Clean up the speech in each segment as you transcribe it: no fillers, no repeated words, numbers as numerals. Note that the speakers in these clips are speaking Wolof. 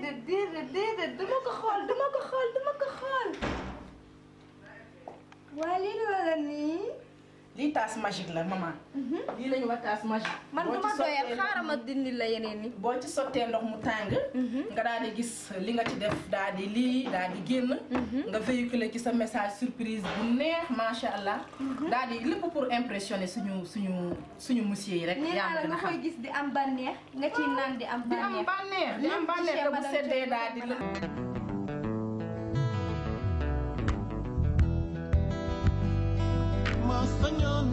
déedéet duma ko xool. waa lii la nii. lii tasse magique la maman. lii la ñu wax tasse magique. man duma doyal xaaral ma dindi la yeneen ni. boo ci sottee ndox mu tàng. nga daal di gis li nga ci def daal di lii daal di génn. nga véhiculer ci sa message surprise bu neex macha allah. daal di lépp pour impressionner suñu monsieur yi rek. yaa ngi nga koy gis di am bànneex nga ciy naan di am bànneex. di am bànneex te bu seddee daal di la. Masanyon,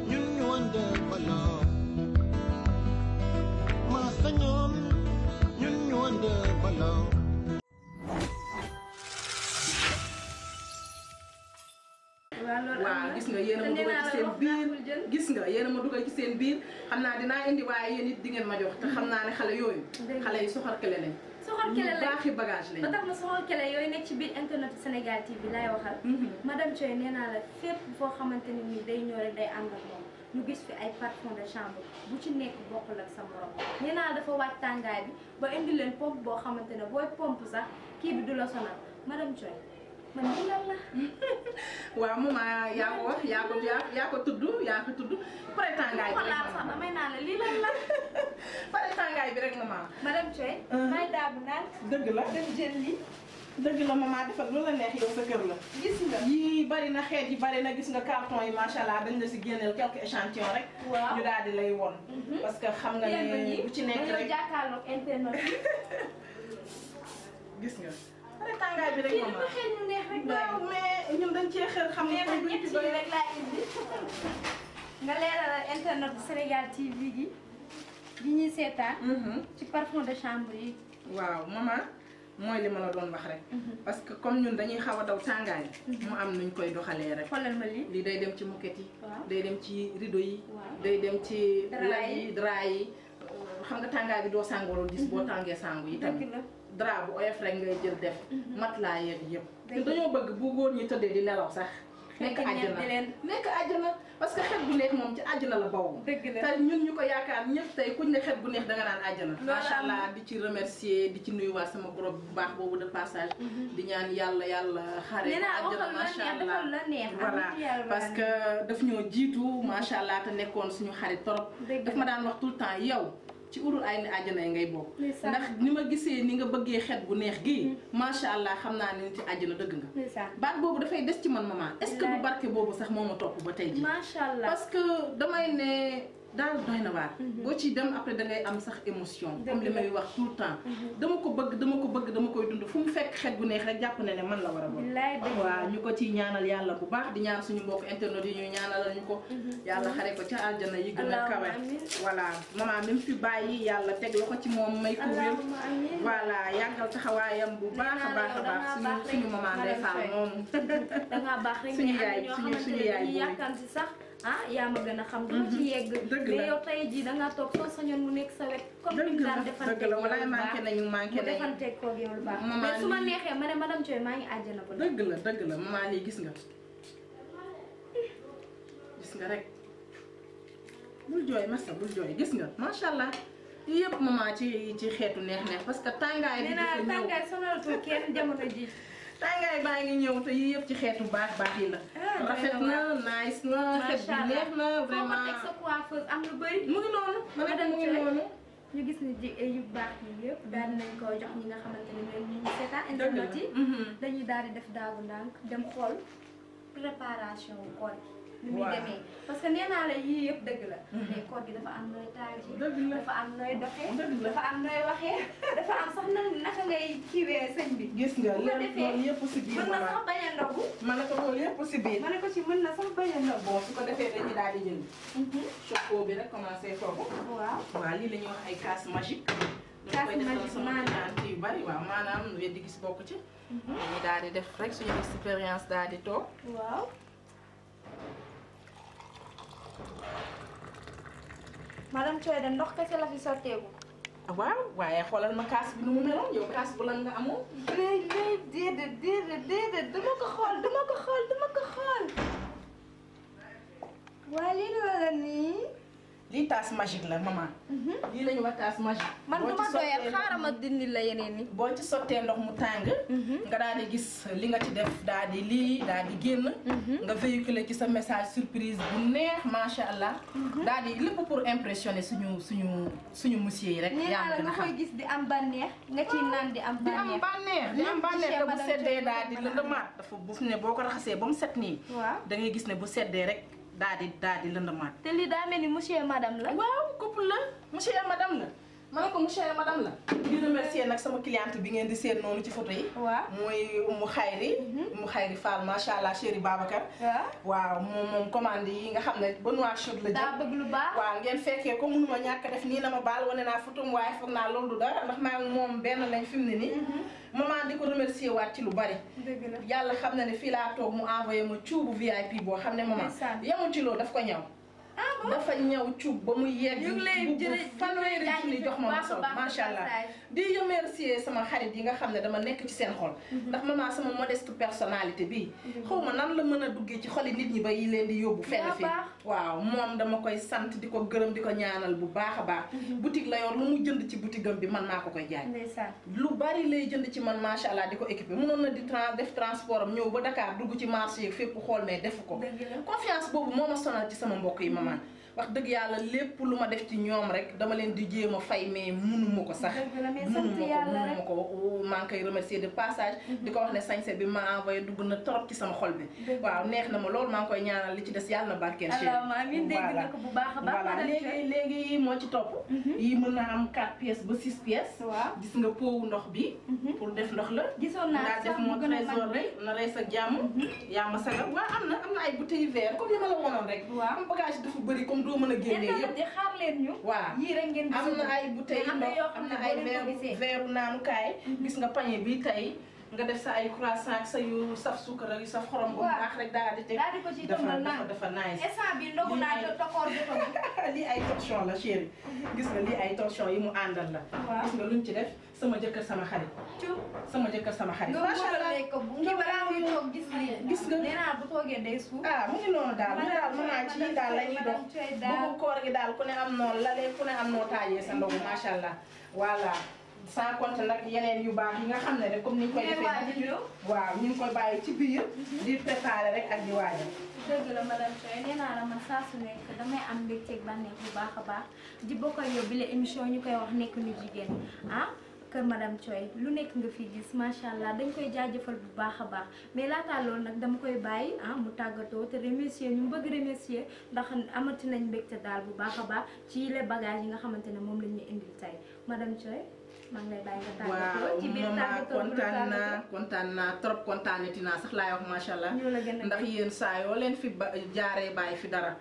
ñun ñu wande baloo. Masanyon, ñun ñu wande baloo. waaw gis nga yéen a ma dugal ci seen biir gis nga yéen a ma dugal ci seen biir xam naa dinaa indi waaye yéen it di ngeen ma jox te xam naa ne xale yooyu. xale yi soxor kele lañ. soxor kele lañ baaxi bagage lañ. ba tax na soxor kele yooyu nekk ci biir internet Sénégal TV lay waxal. madame Thioye nee naa la fépp foo xamante ni nii day ñëw rek day ànd ak moom ñu gis fi ay parfum de chambre bu ci nekk bokkul ak sa morom nee naa la dafa wàcc tàngaay bi ba indi leen pompe boo xamante ne booy pompe sax kii bi du la sonal madame Thioye man lii lan la. waaw maman yaa ko wax yaa ko tudd pare tàngaay bi rek sax damay naan la lii lan la. pare tàngaay bi rek maman. madame Thioye. may daabu naan. dëgg la dem jël lii. dëgg la maman defal lu la neex yow sa kër la. gis nga yii bari na xeet yi bari na gis nga carton yi macha allah dañ la si génneel quelques échantillons rek. waaw ñu daal di lay won. parce que xam nga ne bu ci nekk rek jàkkaarloog internet yi. gis nga. pare tàngaay bi rek maman kii xëy na neex rek. waaw mais ñun dañ cee xel xam nga. ñett yi rek laa indi. nga leeralal internet Sénégal TV gi di ñuy seetaan. ci parfum de chambre yi. waaw maman mooy li ma la doon wax rek. parce que comme ñun dañuy xaw a daw tàngaay. mu am nuñ koy doxalee rek. xoolal ma lii. lii day dem ci moquette yi. waaw day dem ci rideau yi. waaw day dem ci. drap yi drap yi. xam nga tàngaay bi doo sàngoo gis boo tàngee sàngu yi tamit. dëgg la. drap bu oyof rek ngay jël def. matelas yeeg yëpp. te dañoo bëgg bu góor ñi tëddee di nelaw sax. nekk àjjana parce que xet bu neex moom ci àjjana la bawoo. dëgg la te ñun ñu ko yaakaar ñëpp tey kuñ ne xet bu neex danga naan àjjana. macha allah di ci remercier di ci nuyuwaat sama borom bu baax boobu de passage. di ñaan yàlla xare ko àjjana macha allah voilà parce que daf ñoo jiitu macha allah te nekkoon suñu xarit torop. daf ma daan wax tout le temps yow. ci urul ay ni àjjana yi ngay bokk. ndax ni ma gisee ni nga bëggee xet bu neex gii. macha allah xam naa ne ci àjjana dëgg nga. baat boobu dafay des ci man maman. est-ce que bu barke boobu sax moo ma topp ba tey jii. macha allah parce que damay ne daal doy na waar. boo ciy dem après da ngay am sax émotion. comme li may wax tout le temps. dama ko bëgg dama koy dund fu mu fekk xet bu neex rek jàpp ne man la war a doon. waaw ñu ko ciy ñaanal yàlla bu baax di ñaan suñu mbokk internet yi ñu ñaanalal ñu ko. yàlla xare ko ca àjjana yi gën a kawe. voilà maman même fi bàyyi yàlla teg la ko ci moom may ko wér. voilà yàggal taxawaayam bu baax a baax suñu maman Ndeye Fall moom. da ngaa baax rek suñu yaay yàkkanti sax. yaa ma gën a xam dama ci yegg. mais yow tey jii da nga toog soo sañoon mu nekk sa wet. comme ni mu daan defanteeg yow lu baax manqué nañu mu defanteeg koog yow lu baax. mais su ma neexee ma ne madame Thioye maa ngi àjjana ba. dëgg la maman lii gis nga. gis nga rek. bul jooy massa bul jooy gis nga macha allah. yii yëpp maman ci xeetu neex parce que tàngaay bi dafa ñëw tàngaay sonalatul kenn jamono ji. tàngaay baa ngi ñëw te yii yëpp ci xeetu baax yi la. rafet na nice na xet bi neex na vraiment. foo ko teg sa coiffeuse am lu bëri. mu ngi noonu. ma ne mu ngi noonu. ñu gis ni yu baax yi yëpp daal nañ ko jox ñi nga xamante ne ñooy ñu seetaan internet yi. dañuy daal di def daagu ndànk dem xool préparation wu koor gi. ni muy demee parce que nee naa la yii yëpp dëgg la. mais koor gi dafa am nooy taal ji. dafa am nooy doxee. dafa am nooy waxee. dafa am sax naka ngay kiiwee sëñ bi. gis nga loolu yëpp si biir mën na sax bañ a ndogu. ma ne ko loolu yëpp si biir. ma ne ko ci mën na sax bañ a ndogu. bon su ko defee dañuy daal di jël. choco bi rek commencé foofu. waaw lii la ñuy wax ay casse magique. casse magique maanaam yu bari waaw maanaam weddi gis bokk ci. dañuy daal di def rek suñu expérience daal di toog. waaw. madame Thioye de ndox kese la fi sotteeku. waaw waaye xoolal ma kaas bi nu mu meloon yow kaas bu lan nga amoon. déedéet dama ko xool. waa lii la nii. lii tasse magique la maman. lii la ñu wax tasse magique. man duma doyal xaaral ma dindi la yeneen yi. boo ci sottee ndox mu tàng. nga daal di gis li nga ci def daal di lii daal di génn. nga véhiculer ci sa message surprise bu neex macha allah. daal di lépp pour impressionner suñu monsieur yi rek. yaa ngi nga koy gis di am bànneex nga ciy naan di am bànneex. di am bànneex te bu seddee daal di lëndamaat dafa bu ne boo ko raxasee ba mu set nii. waaw da ngay gis ne bu seddee rek daal di lëndamaat. te lii daa mel ni monsieur et madame la. waaw couple la monsieur et madame la. ma ne ko monsieur et madame la. di remercier nag sama cliente bi ngeen di seet noonu ci photo yi. waaw muy Umu Xayri Fall macha allah chéri Babacar. waaw moom commande yi nga xam ne Benoît Chod la jëm. daa bëgg lu baax. waaw ngeen fekkee ko mënuma ñàkk def nii na ma baal wane naa photo mu waaye foog naa loolu du dara ndax maa ngi moom benn lañ fi mu ne nii. maman di ko remercier waat ci lu bari. dëgg la yàlla xam na ne fii laa toog mu envoyé ma cuubu VIP boo xam ne maman. yemul ci loolu daf ko ñaw. dafa ñëw cuub ba mu yegg. ñu ngi lay fanweeri junni jox ma sol macha allah. di remercier sama xarit yi nga xam ne dama nekk ci seen xol. ndax maman sama modeste personnalité bi xaw ma nan la mën a duggee ci xoli nit ñi ba yi leen di yóbbu fenn fi waaw moom dama koy sant di ko gërëm di ko ñaanal bu baax a baax. boutique la yor lu mu jënd ci boutique am bi man maa ko koy jaay. lu bari lay jënd ci man macha allah di ko équipé mënoon na di def transport am ñëw ba Dakar dugg ci marché yi fépp xool mais defu ko. confiance boobu moo ma sonal ci sama mbokk yi maman. wax dëgg yàlla lépp lu ma def ci ñoom rek dama leen di jéem a fay mais mënuma ko sax. mënuma ko maa ngi koy remercier de passage. di ko wax ne sañse bi ma envoyé dugg na trop ci sama xol bi. waaw neex na ma loolu maa ngi koy ñaanal li ci des yàlla na barkeel. amiin dégg nga ko bu baax a baax. voilà léegi moo ci topp. yi mën naa am 4 pièces ba 6 pièces. waaw gis nga powu ndox bi. pour def ndox la. gisoon naa def moo trésor rek na rees ak jàmm. yaa ma sagal waaw am na ay bouteilles verre comme yi ma la wonoon rek. waaw am bagage dafa bëri comme doo mën a génnee yëpp. di xaar leen ñu. waaw yii rek ngeen am na ay bouteilles ndox am na ay verre naanukaay. gis nga pañe bi tey nga def sa ay croissant ak sa yu saf suukar ak yu saf xorom bu baax rek daal di teg. daal di ko ci tombal naan dafa nice. instant bi ndogu naa jot tokoor jotoon. lii ay torchon la chérie. gis nga lii ay torchon yi mu àndal la. gis nga luñ ci def sama jëkkër sama xarit. sama jëkkër sama xarit. macha allah kii balaa muy toog gis lii. gis nga nee naa bu toogee day suuf. mu ngi noonu daal mu daal mën naa ci daal la ñuy dox. bu koor gi daal ku ne am noo lalee ku ne am noo taajee sa ndogu macha allah. voilà sans compter nag yeneen yu baax yi nga xam ne rek comme ni ñu koy defee. waaw ñu ngi koy bàyyi ci biir. di préparer rek ak di waajal. dëgg la madame Thioye nee naa la man saa su nekk damay am mbégteeg bànneex bu baax a baax di bokk ak yow bi la émission ñu koy wax nekk nu jigéen kër madame Thioye lu nekk nga fi gis macha allah dañ koy jaajëfal bu baax a baax mais laataa loolu nag dama koy bàyyi mu tàggatoo te remercier ñu bëgg remercier ndax amati nañ mbégte daal bu baax a baax ci les bagages yi nga xamante ne moom la ñuy indil tey madame Thioye maa ngi lay bàyyi nga tàggatoo ci biir tàggatoo kontaan naa trop kontaanati naa sax laay wax macha allah ndax yéen saa yoo leen fi jaaree bàyyi fi dara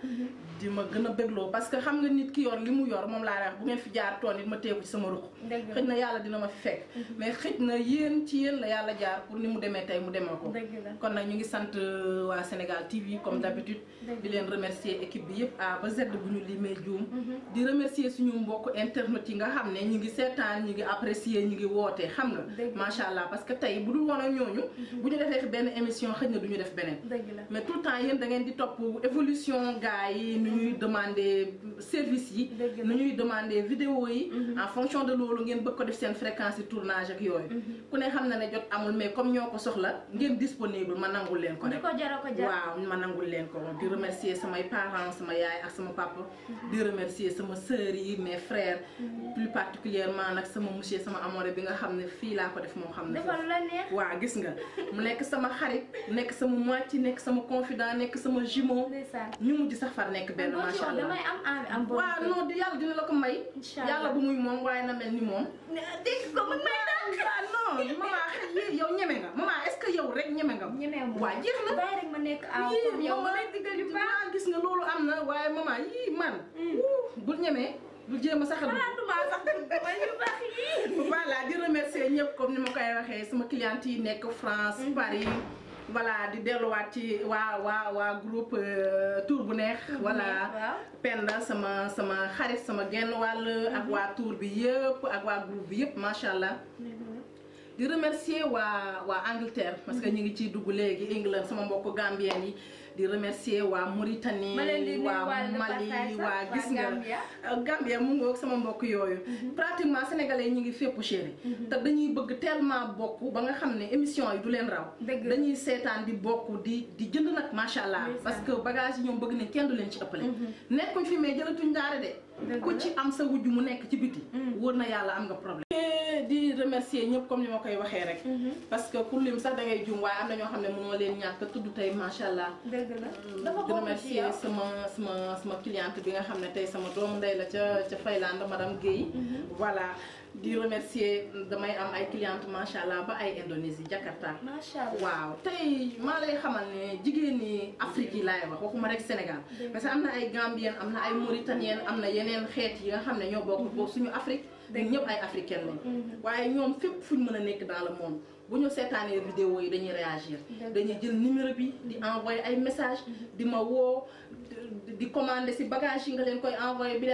di ma gën a bégloo parce que xam nga nit ki yor li mu yor moom laa wax bu ngeen fi jaar toon it ma teeku ci sama ruq xëj na yàlla dina ma fi fekk mais xëj na yéen ci yéen la yàlla jaar pour ni mu demee tey mu demee ko kon nag ñu ngi sant waa Sénégal TV comme d'habitude di leen remercier équipe bi yëpp A ba Z bu ñu limee juum di remercier suñu mbokk internet yi nga xam ne ñu ngi seetaan ñu ngi apprécier ñu ngi wootee xam nga macha allah parce que tey bu dul woon ak ñooñu bu ñu defee benn émission xëj na du ñu def beneen mais tout le temps yéen da ngeen di topp évolution gars yi nu ñuy demander service yi nu ñuy demander vidéo yi en fonction de loolu ngeen bëgg ko def seen fréquence de tournage ak yooyu ku ne xam na ne jot amul mais comme ñoo ko soxla ngeen disponible ma nangul leen ko rek waaw ma nangul leen ko di remercier samay parents sama yaay ak sama papa di remercier sama sœurs yi mes frères plus particulièrement nag sama monsieur sama amore bi nga xam ne fii laa ko def moo xam ne waaw gis nga mu nekk sama xarit nekk sama moitié nekk sama confident nekk sama jumeau ñu mujj sax far nekk benn macha allah waaw non yàlla dina la ko may yàlla bu muy moom waaye na mel ni moom dégg ko mën may daal non maman yow ñeme nga maman est-ce que yow rek ñeme nga waaw jeex na bàyyi rek ma nekk yow ma lay digal yu baax gis nga loolu am na waaye maman yii man bul ñemee bul jéem a saxal voilà di remercier ñëpp comme ni ma koy waxee sama cliente yi nekk France Paris voilà di delluwaat ci waa groupe tour bu neex voilà Penda sama xarit sama genn wàll ak waa tour bi yëpp ak waa groupe bi yëpp macha allah di remercier waa Angleterre parce que ñu ngi ciy dugg léegi England sama mbokk Gambien yi di remercier waa Mauritanie waa Mali waa gis nga Gambia mu ngoog sama mbokk yooyu pratiquement sénégalais yi ñu ngi fépp chéri te dañuy bëgg tellement bokk ba nga xam ne émission yi du leen raw dañuy seetaan di bokk di jënd nag macha allah parce que bagage yi ñoom bëgg nañ kenn du leen ci ëppale nekkuñ fi mais jëlatuñ ndaare de ku ci am sa wujj mu nekk ci biti wóor na yàlla am nga problème di remercier ñëpp comme ni ma koy waxee rek parce que pour lim sax da ngay jum waaye am na ñoo xam ne mënoo leen ñàkk tudd tey macha allah di remercier sama cliente bi nga xam ne tey sama doomu ndey la ca Finlande madame Guèye voilà di remercier damay am ay cliente macha allah ba ay Indonésie Jakarta waaw tey maa lay xamal ne jigéen ñi Afrique yi laay wax waxuma rek Sénégal parce que am na ay Gambienne am na ay Mauritanienne am na yeneen xeet yi nga xam ne ñoo bokk suñu Afrique ñëpp ay africaine lañ waaye ñoom fépp fuñ mën a nekk dans le monde bu ñu seetaanee vidéo yi dañuy réagir dañuy jël numéro bi di envoyer ay message di ma woo di commander si bagage yi nga leen koy envoyer bi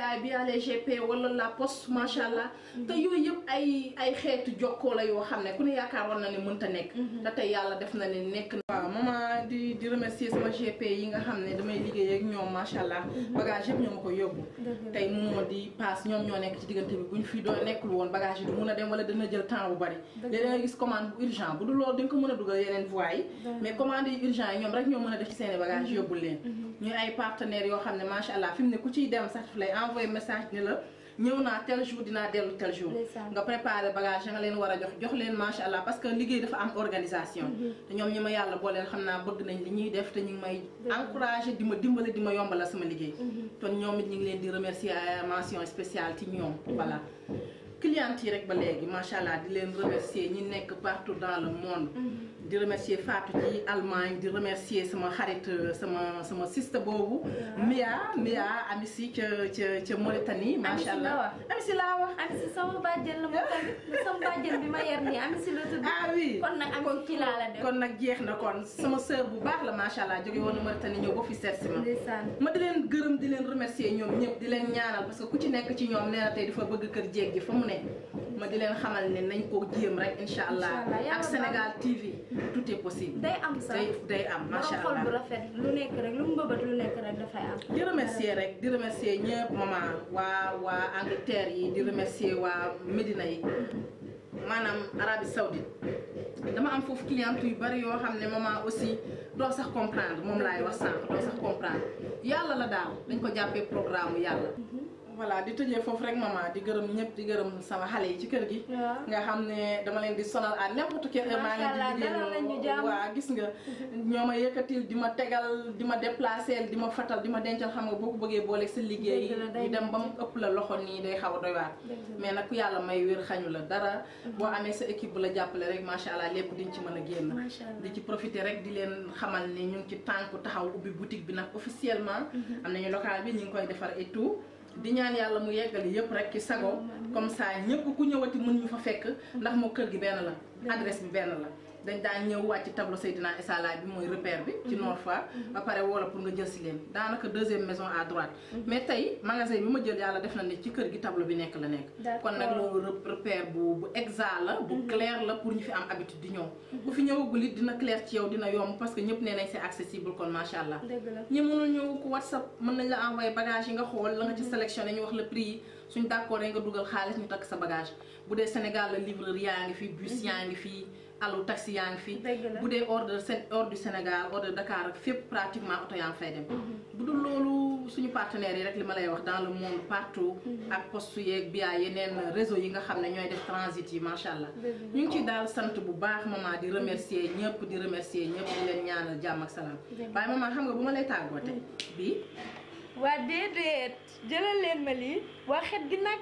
les GP wala la poste macha allah te yooyu yëpp ay xeetu jokkoo la yoo xam ne ku ne yaakaar war na ne mënta nekk te tey yàlla def na ne nekk na waaw maman di remercier sama GP yi nga xam ne damay liggéey ak ñoom macha allah bagage yëpp ñoo ma ko yóbbu tey moo di paas ñoom ñoo nekk ci diggante bi buñ fi doo nekkul woon bagage yi du mun a dem wala dina jël temps bu bari léegi da nga gis commande bu urgent bu du loolu di nga ko mën a dugal yeneen voies yi mais commande yi urgent yi ñoom rek ñoo mën a def ci seeni bagage yóbbul leen ñuy ay partenaires yoo xam ne macha allah fi mu ne ku ciy dem sax lay envoyé message ni la ñëw naa tel jour dinaa dellu tel jour nga préparé bagage ya nga leen war a jox leen macha allah parce que liggéey dafa am organisation te ñoom ñi ma yàlla booleel xam naa bëgg nañ li ñuy def te ñu ngi may encouragé di ma dimbale di ma yombalal sama liggéey kon ñoom it ñu ngi leen di remercier mention spéciale ci ñoom voilà clients yi rek ba léegi macha allah di leen remercier ñi nekk partout dans le monde di remercier Fatou ci Allemagne di remercier sama xarit sama siste boobu Mia Amici ca Mauritanie macha allah Amici laa wax Amici sama bàjjen la ma tamit sama bàjjen bi ma yer nii Amici la tudd oui kon nag Amici ci laa la def kon nag jeex na kon sama sœur bu baax la macha allah jóge woon na Mauritanie ñëw ba fi seet si ma di leen gërëm di leen remercier ñoom ñëpp di leen ñaanal parce que ku ci nekk ci ñoom nee na tey dafa bëgg kër jéeg ji fa mu ne ma di leen xamal ne nañ ko jéem rek incha allah ak Sénégal TV tout est possible. day am sax day am macha allah xol bu rafet lu nekk rek lu mu bëbët lu nekk rek dafay am. di remercier ñëpp maman waa Angleterre yi di remercier waa Médina yi maanaam Arabie Saoudite dama am foofu client yu bari yoo xam ne maman aussi doo sax comprendre moom laay wax sànq doo sax comprendre yàlla la daal dañ ko jàppee programme yàlla. voilà di tëjee foofu rek maman di gërëm ñëpp di gërëm sama xale yi ci kër gi nga xam ne dama leen di sonal à n'importe quelle heure maa ngi di waa gis nga ñoo ma yëkkatil di ma tegal di ma déplacer di ma fatal di ma dencal xam nga boo ko bëggee booleeg sa liggéey di dem ba mu ëpp la loxo nii day xaw a doy waar mais nag ku yàlla may wér xañu la dara boo amee sa équipe bu la jàppale rek macha allah lépp diñ ci mën a génn di ci profiter rek di leen xamal ne ñu ngi ci tànku taxaw ubbi boutique bi nag officiellement am nañu local bi ñu ngi koy defar et tout di ñaan yàlla mu yeggali yëpp rek ci sago comme ça ñëpp ku ñëwati mën ñu fa fekk ndax moo kër gi benn la adresse bi benn la dañ daan ñëw wàcc tableau Seydina Issa Laye bi mooy repère bi ci Nord Foire ba pare woo la pour nga jël si leen daanaka deuxième maison à droite mais tey magasin bi ma jël yàlla def na ne ci kër gi tableau bi nekk la nekk kon nag loolu repère bu exact la bu clair la pour ñu fi am habitude di ñëw bu fi ñëwagul it dina clair ci yow dina yomb parce que ñëpp nee nañ c'est accessible kon macha allah ñi mënul ñëw ku WhatsApp mën nañ la envoyer bagage yi nga xool la nga ci sélectionné ñu wax le prix yi suñ d'accord nga dugal xaalis ñu takk sa bagage bu dee Sénégal la livreur yaa ngi fi bus yaa ngi fi allo taxi yaa ngi fi bu dee hors du Sénégal hors de Dakar ak fépp pratiquement oto yaa ngi fay dem bu dul loolu suñu partenaires yi rek li ma lay wax dans le monde partout ak poste yeeg biya yeneen réseau yi nga xam ne ñooy def transit yi macha allah ñu ngi ci daal sant bu baax maman di remercier ñëpp di leen ñaanal jàmm ak salaam waaye maman xam nga bu ma lay tàggoote bii waa déedéet jëlal leen ma lii waa xet gi nag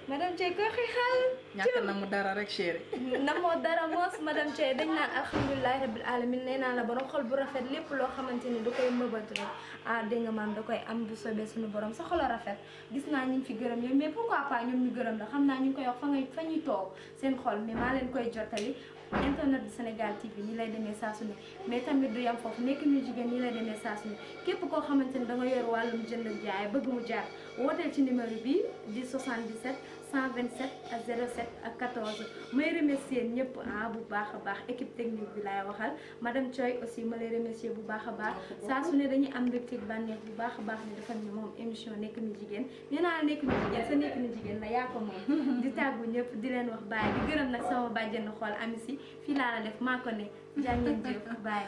madame Thié ko xixal ñàkk na mu dara rek chéri namoo dara moos madame Thié dañ naan alhamdulilahi rabbil alamin nee naa la borom xol bu rafet lépp loo xamante ni da koy mëbët rek dégg nga maam da koy am bu soobee suñu borom sa xol a rafet gis naa ñu fi gërëm yow mais pourquoi pas ñoom ñu gërëm la xam naa ñu ngi koy wax fa ñuy toog seen xol mais maa leen koy jottali internet du Sénégal TV ñi lay demee saa su ne mais tamit du yam foofu nekk ñu jigéen ñi lay demee saa su ne képp koo xamante ni da nga yor wàllum jënd jaay bëgg mu jaar wooteel ci numéro bi di 77 127 ak 07 ak 14 may remercier ñëpp bu baax a baax équipe technique bi laay waxal madame Thioy aussi ma lay remercier bu baax a baax saa su ne dañuy am mbégte bànneex bu baax a baax ni defal ñu moom émission nekk nu jigéen nee naa nekk nu jigéen sa nekk nu jigéen la yaa ko moom di tàggu ñëpp di leen wax bàyyi di gërëm nag sama bàjjenu xool ami si fii laa la def maa ko ne jàngeen jëf bàyyi